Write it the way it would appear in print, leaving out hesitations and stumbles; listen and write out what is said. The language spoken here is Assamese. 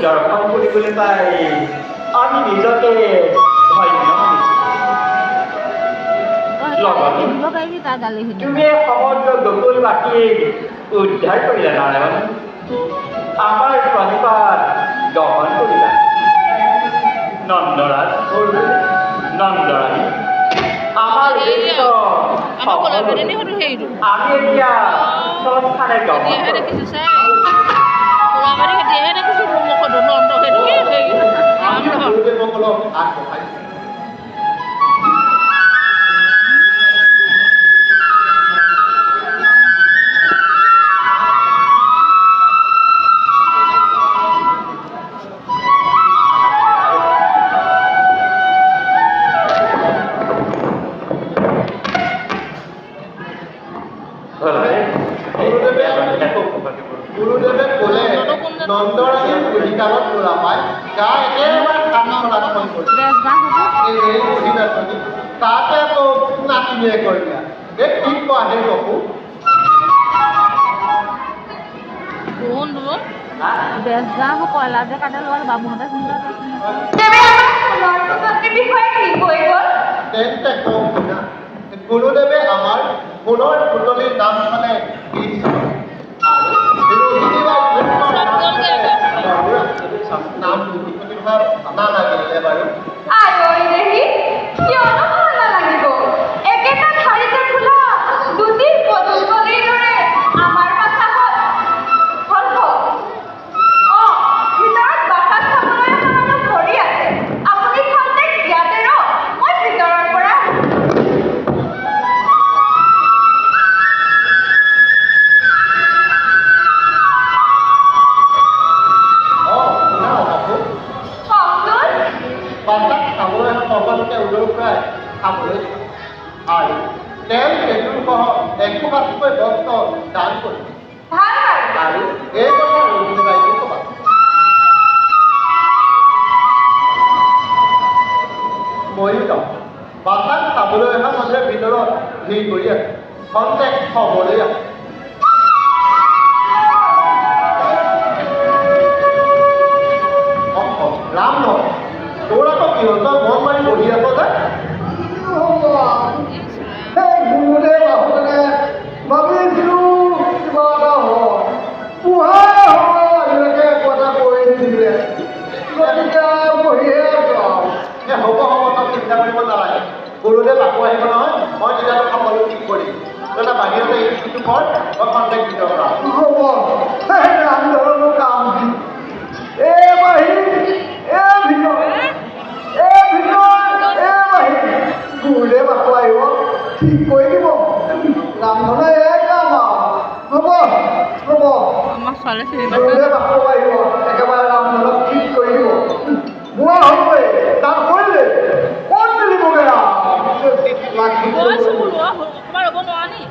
দৰ্শন কৰিবলৈ পাই আমি নিজকে ধন্য তুমি সমগ্ৰ গোকুলবাসী উদ্ধাৰ কৰিলা নাৰায়ণ আমাৰ প্ৰণিপাত গ্ৰহণ কৰিলা নন্দৰাজ নন্দৰাণী আমাৰ আমি এতিয়া স্থানে গুৰুদেৱে ক'লে নন্দৰাণীৰ অধিকাৰত ল'ৰা পায় গা একেবাৰে ঠাণ্ডা কৰিলে তাতে আকৌ নাতিনিয়ে কৰিলা এই কি কোৱা হে চকু গুৰুদেৱে আমাৰ সোণৰ পুতলিৰ নাম মানে নাম নালাগিলে বাৰু সকলোকে উদৰ প্ৰায় খাবলৈ আৰু তেওঁ সেইটোসহ একোপাতকৈ বস্ত্ৰ দান কৰি আৰু এই কথা ক'বা ময়ো যাওঁ বাটাক চাবলৈ অহা মানুহে ভিতৰত ভিৰ কৰি আছে খন্তেক খবলৈ আছে ৰাম নহয় তোৰ আকৌ সিহঁতৰ মন মাৰি বহি আছ যে গুৰুদেৱ আহোঁতে ভাবিছিলো কিবা এটা হয় পুহাই হয় আজিলৈকে একো এটা কৰি নিদিলে গতিকে বহিহে আছো এই হ'ব তই চিন্তা কৰিব নালাগে গুৰুদেৱ আকৌ আহিব নহয় মই তেতিয়াতো সকলো ঠিক কৰিম তই এটা বাহিৰতে এইটো কৰ মই কণ্টেক্ট দি দিয়ক হ'ব ৰামধৰণৰ কাম কি এই বাহিৰ এই ভিতৰ গুৰুদেৱ আকৌ আহিব ঠিক কৰি দিব ৰামধনে এই কাম হ'ব হ'ব গুৰুদেৱ আকৌ আহিব একেবাৰে ৰামধনক ঠিক কৰি দিব মোৱা হ'বই তাত কৰিলে ক'ত মিলিবগৈ হ'ব নোৱাৰা নি